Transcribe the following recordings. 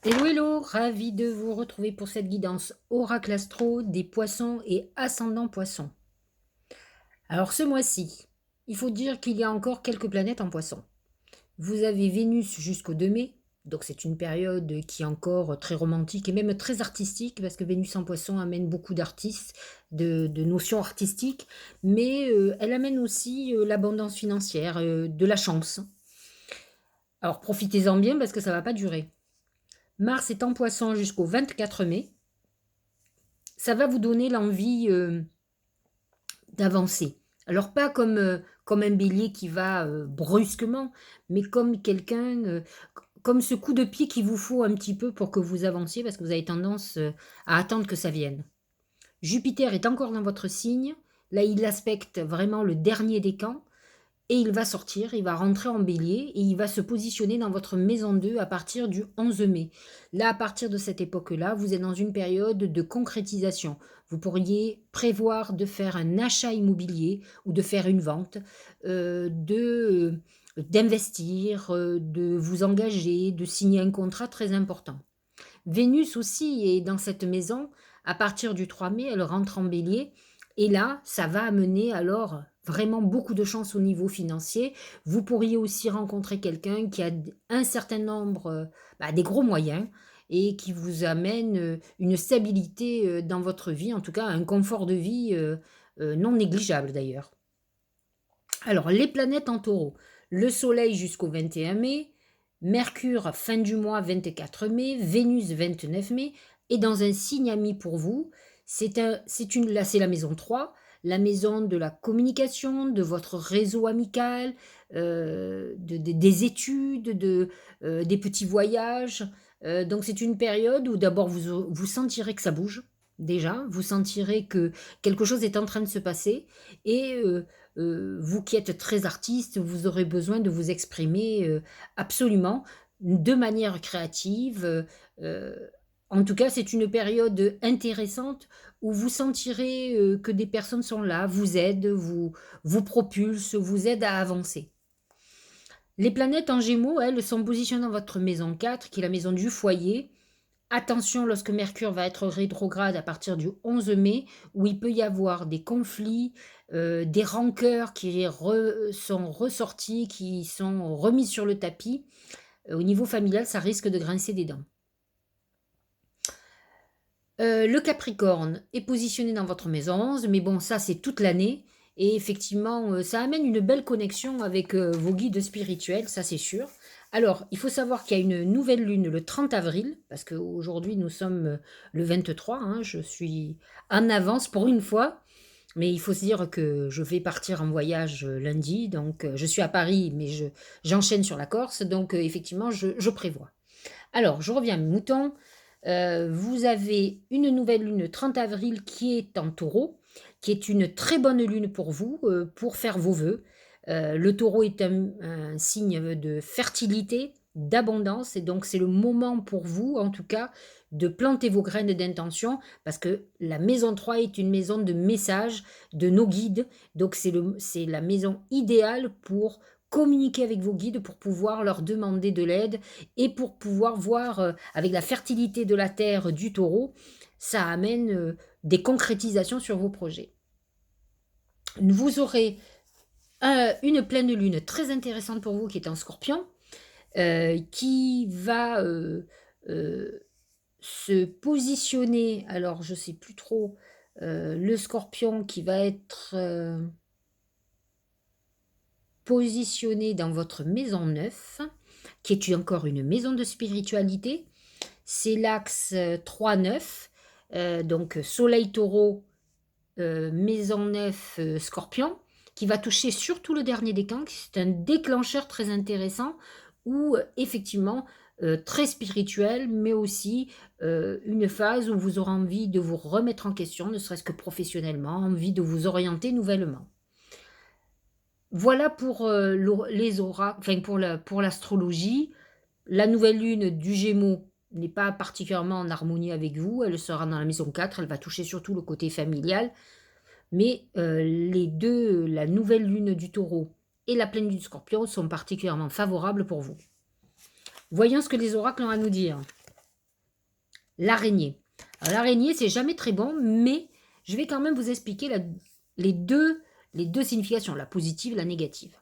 Hello, hello, ravi de vous retrouver pour cette guidance Oracle Astro des poissons et ascendant poissons. Alors ce mois-ci, il faut dire qu'il y a encore quelques planètes en poissons. Vous avez Vénus jusqu'au 2 mai, donc c'est une période qui est encore très romantique et même très artistique parce que Vénus en poisson amène beaucoup d'artistes, de notions artistiques, mais elle amène aussi l'abondance financière, de la chance. Alors profitez-en bien parce que ça ne va pas durer. Mars est en poisson jusqu'au 24 mai. Ça va vous donner l'envie d'avancer. Alors pas comme un bélier qui va brusquement, mais comme quelqu'un, comme ce coup de pied qu'il vous faut un petit peu pour que vous avanciez, parce que vous avez tendance à attendre que ça vienne. Jupiter est encore dans votre signe. Là, il aspecte vraiment le dernier décan. Et il va sortir, il va rentrer en bélier et il va se positionner dans votre maison 2 à partir du 11 mai. Là, à partir de cette époque-là, vous êtes dans une période de concrétisation. Vous pourriez prévoir de faire un achat immobilier ou de faire une vente, d'investir, de vous engager, de signer un contrat très important. Vénus aussi est dans cette maison. À partir du 3 mai, elle rentre en bélier. Et là, ça va amener alors vraiment beaucoup de chance au niveau financier. Vous pourriez aussi rencontrer quelqu'un qui a un certain nombre, des gros moyens et qui vous amène une stabilité dans votre vie, en tout cas un confort de vie non négligeable d'ailleurs. Alors, les planètes en taureau. Le Soleil jusqu'au 21 mai, Mercure fin du mois 24 mai, Vénus 29 mai, et dans un signe ami pour vous, là c'est la maison 3, la maison de la communication, de votre réseau amical, des études, des petits voyages. Donc c'est une période où d'abord vous sentirez que ça bouge, déjà, vous sentirez que quelque chose est en train de se passer, et vous qui êtes très artiste, vous aurez besoin de vous exprimer absolument de manière créative. En tout cas, c'est une période intéressante où vous sentirez que des personnes sont là, vous aident, vous propulsent, vous aident à avancer. Les planètes en Gémeaux, elles, sont positionnées dans votre maison 4, qui est la maison du foyer. Attention lorsque Mercure va être rétrograde à partir du 11 mai, où il peut y avoir des conflits, des rancœurs qui sont ressorties, qui sont remises sur le tapis. Au niveau familial, ça risque de grincer des dents. Le Capricorne est positionné dans votre maison 11, mais bon, ça c'est toute l'année. Et effectivement, ça amène une belle connexion avec vos guides spirituels, ça c'est sûr. Alors, il faut savoir qu'il y a une nouvelle lune le 30 avril, parce qu'aujourd'hui nous sommes le 23, hein, je suis en avance pour une fois, mais il faut se dire que je vais partir en voyage lundi, donc je suis à Paris, mais j'enchaîne sur la Corse, donc effectivement je prévois. Alors, je reviens à mes moutons. Vous avez une nouvelle lune le 30 avril qui est en taureau, qui est une très bonne lune pour vous, pour faire vos vœux. Le taureau est un signe de fertilité, d'abondance, et donc c'est le moment pour vous, en tout cas, de planter vos graines d'intention, parce que la maison 3 est une maison de messages, de nos guides, donc c'est la maison idéale pour communiquer avec vos guides, pour pouvoir leur demander de l'aide et pour pouvoir voir avec la fertilité de la terre du taureau, ça amène des concrétisations sur vos projets. Vous aurez une pleine lune très intéressante pour vous qui est en scorpion, qui va euh, se positionner, alors je ne sais plus trop, le scorpion qui va être positionné dans votre maison 9, qui est encore une maison de spiritualité. C'est l'axe 3-9, donc Soleil Taureau, Maison 9 Scorpion, qui va toucher surtout le dernier décan. C'est un déclencheur très intéressant où effectivement très spirituel, mais aussi une phase où vous aurez envie de vous remettre en question, ne serait-ce que professionnellement, envie de vous orienter nouvellement. Voilà pour les oracles, enfin pour l'astrologie. La nouvelle lune du Gémeaux n'est pas particulièrement en harmonie avec vous. Elle sera dans la maison 4. Elle va toucher surtout le côté familial. Mais les deux, la nouvelle lune du Taureau et la pleine lune du Scorpion, sont particulièrement favorables pour vous. Voyons ce que les oracles ont à nous dire. L'araignée. Alors l'araignée, c'est jamais très bon, mais je vais quand même vous expliquer les deux, les deux significations, la positive et la négative.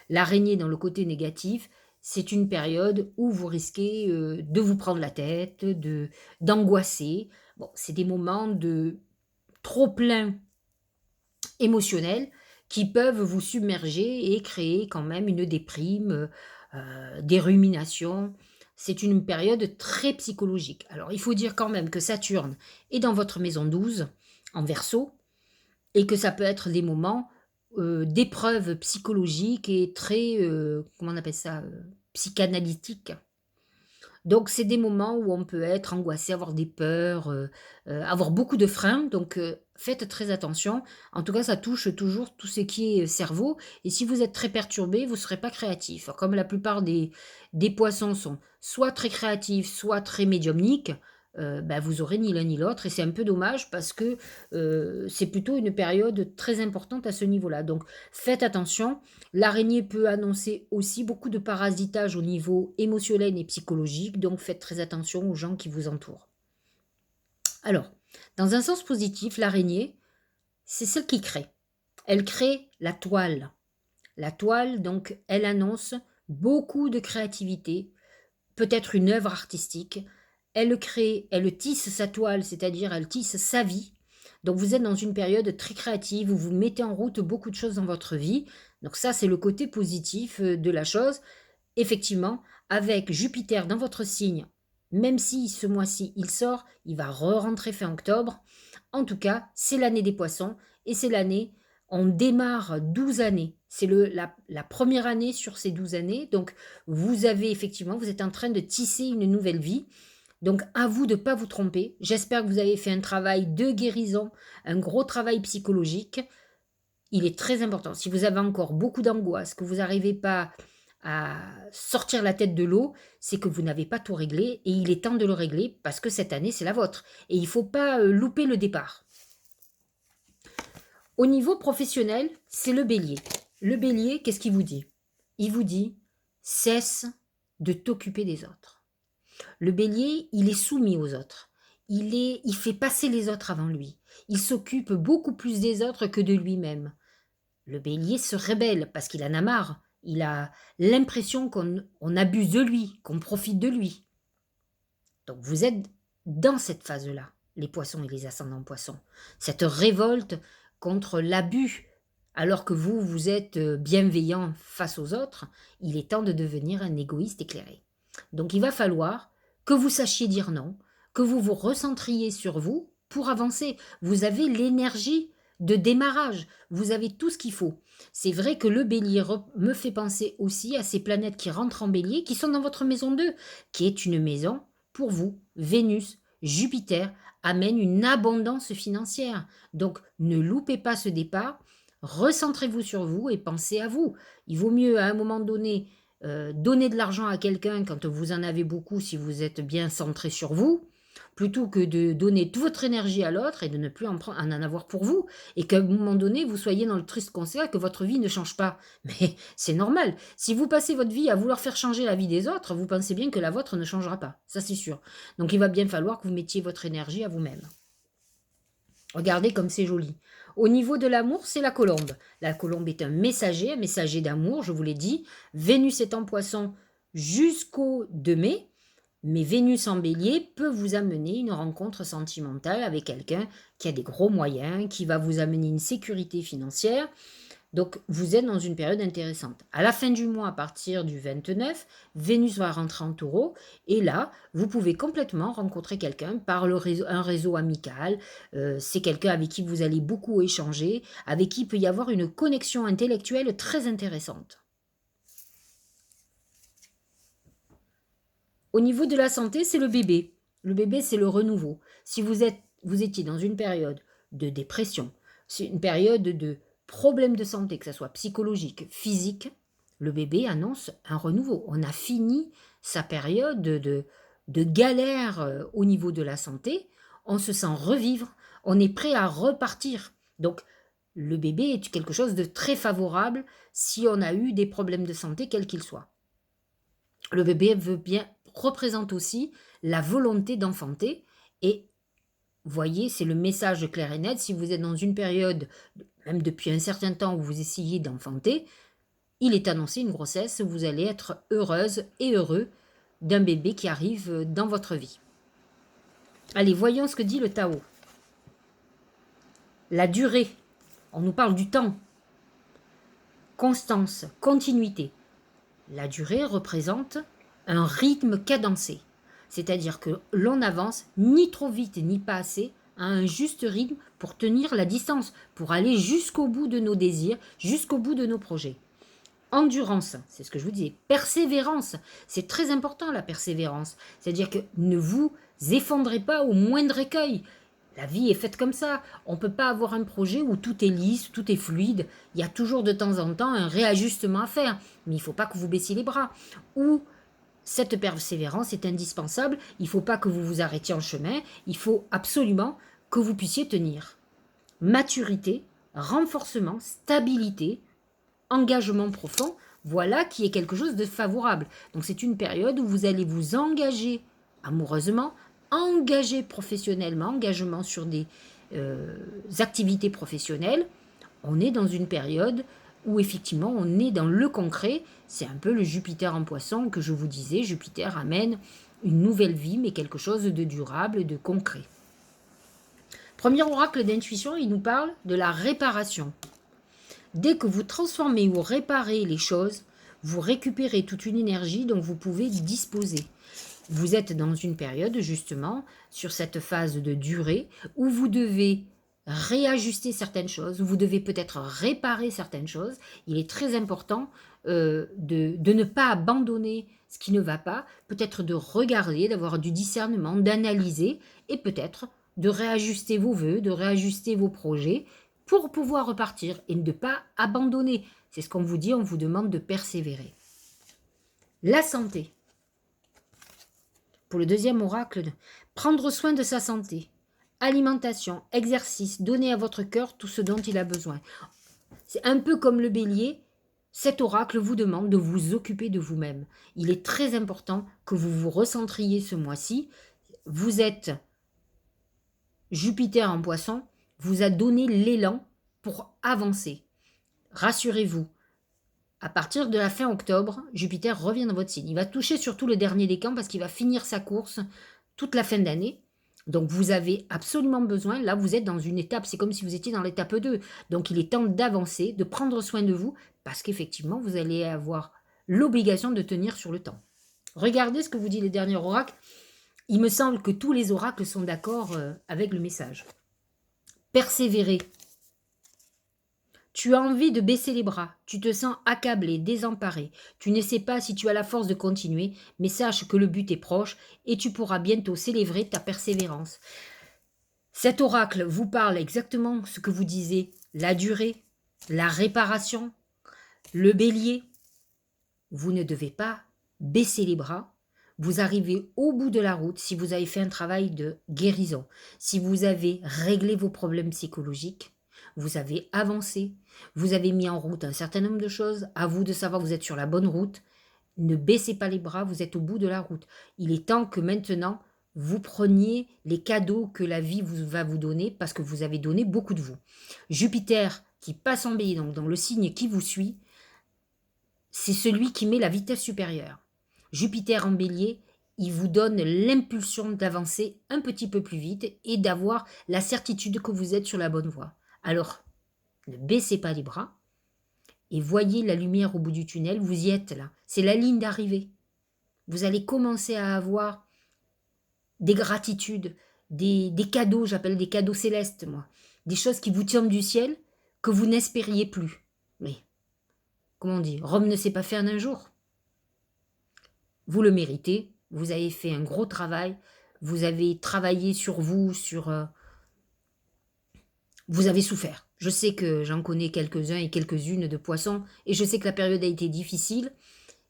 L'araignée, dans le côté négatif, c'est une période où vous risquez de vous prendre la tête, d'angoisser. Bon, c'est des moments de trop plein émotionnels qui peuvent vous submerger et créer quand même une déprime, des ruminations. C'est une période très psychologique. Alors, il faut dire quand même que Saturne est dans votre maison 12 en Verseau et que ça peut être des moments, d'épreuves psychologiques et très, comment on appelle ça? Psychanalytiques. Donc c'est des moments où on peut être angoissé, avoir des peurs, avoir beaucoup de freins, donc faites très attention. En tout cas, ça touche toujours tout ce qui est cerveau et si vous êtes très perturbé, vous ne serez pas créatif. Comme la plupart des poissons sont soit très créatifs, soit très médiumniques, bah, vous aurez ni l'un ni l'autre et c'est un peu dommage parce que, c'est plutôt une période très importante à ce niveau-là. Donc faites attention. L'araignée peut annoncer aussi beaucoup de parasitage au niveau émotionnel et psychologique, donc faites très attention aux gens qui vous entourent. Alors, dans un sens positif, l'araignée, c'est celle qui crée. Elle crée la toile. La toile, donc, elle annonce beaucoup de créativité, peut-être une œuvre artistique. Elle crée, elle tisse sa toile, c'est-à-dire elle tisse sa vie. Donc vous êtes dans une période très créative où vous mettez en route beaucoup de choses dans votre vie. Donc ça, c'est le côté positif de la chose. Effectivement, avec Jupiter dans votre signe, même si ce mois-ci il sort, il va re-rentrer fin octobre. En tout cas, c'est l'année des poissons et c'est l'année, on démarre 12 années. C'est la première année sur ces 12 années. Donc, vous avez effectivement, vous êtes en train de tisser une nouvelle vie. Donc, à vous de ne pas vous tromper. J'espère que vous avez fait un travail de guérison, un gros travail psychologique. Il est très important. Si vous avez encore beaucoup d'angoisse, que vous n'arrivez pas à sortir la tête de l'eau, c'est que vous n'avez pas tout réglé et il est temps de le régler parce que cette année, c'est la vôtre. Et il ne faut pas louper le départ. Au niveau professionnel, c'est le bélier. Le bélier, qu'est-ce qu'il vous dit? Il vous dit, cesse de t'occuper des autres. Le bélier, il est soumis aux autres. Il fait passer les autres avant lui. Il s'occupe beaucoup plus des autres que de lui-même. Le bélier se rébelle parce qu'il en a marre. Il a l'impression qu'on abuse de lui, qu'on profite de lui. Donc vous êtes dans cette phase-là, les poissons et les ascendants poissons. Cette révolte contre l'abus, alors que vous, vous êtes bienveillant face aux autres, il est temps de devenir un égoïste éclairé. Donc il va falloir que vous sachiez dire non, que vous vous recentriez sur vous pour avancer. Vous avez l'énergie de démarrage, vous avez tout ce qu'il faut. C'est vrai que le bélier me fait penser aussi à ces planètes qui rentrent en bélier, qui sont dans votre maison 2, qui est une maison pour vous. Vénus, Jupiter amènent une abondance financière. Donc ne loupez pas ce départ, recentrez-vous sur vous et pensez à vous. Il vaut mieux à un moment donné donner de l'argent à quelqu'un quand vous en avez beaucoup si vous êtes bien centré sur vous, plutôt que de donner toute votre énergie à l'autre et de ne plus en avoir pour vous, et qu'à un moment donné, vous soyez dans le triste constat que votre vie ne change pas. Mais c'est normal. Si vous passez votre vie à vouloir faire changer la vie des autres, vous pensez bien que la vôtre ne changera pas. Ça, c'est sûr. Donc, il va bien falloir que vous mettiez votre énergie à vous-même. Regardez comme c'est joli. Au niveau de l'amour, c'est la colombe. La colombe est un messager d'amour, je vous l'ai dit. Vénus est en poisson jusqu'au 2 mai. Mais Vénus en bélier peut vous amener une rencontre sentimentale avec quelqu'un qui a des gros moyens, qui va vous amener une sécurité financière. Donc vous êtes dans une période intéressante. À la fin du mois, à partir du 29, Vénus va rentrer en taureau et là, vous pouvez complètement rencontrer quelqu'un par un réseau amical. C'est quelqu'un avec qui vous allez beaucoup échanger, avec qui il peut y avoir une connexion intellectuelle très intéressante. Au niveau de la santé, c'est le bébé. Le bébé, c'est le renouveau. Si vous étiez dans une période de dépression, c'est une période de problèmes de santé, que ce soit psychologique, physique, le bébé annonce un renouveau. On a fini sa période de galère au niveau de la santé. On se sent revivre. On est prêt à repartir. Donc, le bébé est quelque chose de très favorable si on a eu des problèmes de santé, quels qu'ils soient. Le bébé représente aussi la volonté d'enfanter Et voyez, c'est le message clair et net. Si vous êtes dans une période, même depuis un certain temps, où vous essayez d'enfanter, il est annoncé une grossesse, vous allez être heureuse et heureux d'un bébé qui arrive dans votre vie. Allez, voyons ce que dit le Tao. La durée, on nous parle du temps. Constance, continuité. La durée représente un rythme cadencé, c'est-à-dire que l'on avance ni trop vite ni pas assez, à un juste rythme pour tenir la distance, pour aller jusqu'au bout de nos désirs, jusqu'au bout de nos projets. Endurance, c'est ce que je vous disais. Persévérance, c'est très important la persévérance. C'est-à-dire que ne vous effondrez pas au moindre écueil. La vie est faite comme ça. On ne peut pas avoir un projet où tout est lisse, tout est fluide. Il y a toujours de temps en temps un réajustement à faire. Mais il ne faut pas que vous baissiez les bras. Ou cette persévérance est indispensable. Il ne faut pas que vous vous arrêtiez en chemin. Il faut absolument que vous puissiez tenir. Maturité, renforcement, stabilité, engagement profond, voilà qui est quelque chose de favorable. Donc c'est une période où vous allez vous engager amoureusement, engager professionnellement, engagement sur des activités professionnelles. On est dans une période où effectivement on est dans le concret. C'est un peu le Jupiter en poisson que je vous disais. Jupiter amène une nouvelle vie, mais quelque chose de durable, de concret. Premier oracle d'intuition, il nous parle de la réparation. Dès que vous transformez ou réparez les choses, vous récupérez toute une énergie dont vous pouvez disposer. Vous êtes dans une période, justement, sur cette phase de durée, où vous devez réajuster certaines choses, vous devez peut-être réparer certaines choses. Il est très important de ne pas abandonner ce qui ne va pas, peut-être de regarder, d'avoir du discernement, d'analyser, et peut-être de réajuster vos vœux, de réajuster vos projets, pour pouvoir repartir et ne pas abandonner. C'est ce qu'on vous dit, on vous demande de persévérer. La santé. Pour le deuxième oracle, prendre soin de sa santé. Alimentation, exercice, donner à votre cœur tout ce dont il a besoin. C'est un peu comme le bélier, cet oracle vous demande de vous occuper de vous-même. Il est très important que vous vous recentriez ce mois-ci. Vous êtes Jupiter en poisson, vous a donné l'élan pour avancer. Rassurez-vous, à partir de la fin octobre, Jupiter revient dans votre signe. Il va toucher surtout le dernier décan parce qu'il va finir sa course toute la fin d'année. Donc vous avez absolument besoin, là vous êtes dans une étape, c'est comme si vous étiez dans l'étape 2. Donc il est temps d'avancer, de prendre soin de vous, parce qu'effectivement vous allez avoir l'obligation de tenir sur le temps. Regardez ce que vous dit les derniers oracles. Il me semble que tous les oracles sont d'accord avec le message. Persévérer. Tu as envie de baisser les bras, tu te sens accablé, désemparé, tu ne sais pas si tu as la force de continuer, mais sache que le but est proche et tu pourras bientôt célébrer ta persévérance. Cet oracle vous parle exactement ce que vous disiez, la durée, la réparation, le bélier. Vous ne devez pas baisser les bras. Vous arrivez au bout de la route si vous avez fait un travail de guérison, si vous avez réglé vos problèmes psychologiques, vous avez avancé, vous avez mis en route un certain nombre de choses, à vous de savoir vous êtes sur la bonne route. Ne baissez pas les bras, vous êtes au bout de la route. Il est temps que maintenant, vous preniez les cadeaux que la vie va vous donner parce que vous avez donné beaucoup de vous. Jupiter qui passe en bélier, donc dans le signe qui vous suit, c'est celui qui met la vitesse supérieure. Jupiter en bélier, il vous donne l'impulsion d'avancer un petit peu plus vite et d'avoir la certitude que vous êtes sur la bonne voie. Alors, ne baissez pas les bras et voyez la lumière au bout du tunnel, vous y êtes là. C'est la ligne d'arrivée. Vous allez commencer à avoir des gratitudes, des cadeaux, j'appelle des cadeaux célestes, moi. Des choses qui vous tombent du ciel que vous n'espériez plus. Mais, comment on dit, Rome ne s'est pas fait en un jour. Vous le méritez, vous avez fait un gros travail, vous avez travaillé sur vous, vous avez souffert. Je sais que j'en connais quelques-uns et quelques-unes de poissons, et je sais que la période a été difficile.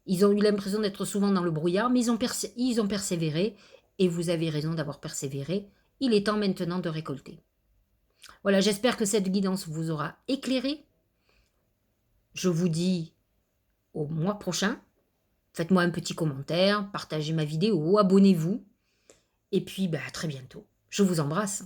Ils ont eu l'impression d'être souvent dans le brouillard, mais ils ont persévéré, et vous avez raison d'avoir persévéré. Il est temps maintenant de récolter. Voilà, j'espère que cette guidance vous aura éclairé. Je vous dis au mois prochain. Faites-moi un petit commentaire, partagez ma vidéo, abonnez-vous. Et puis, à très bientôt. Je vous embrasse.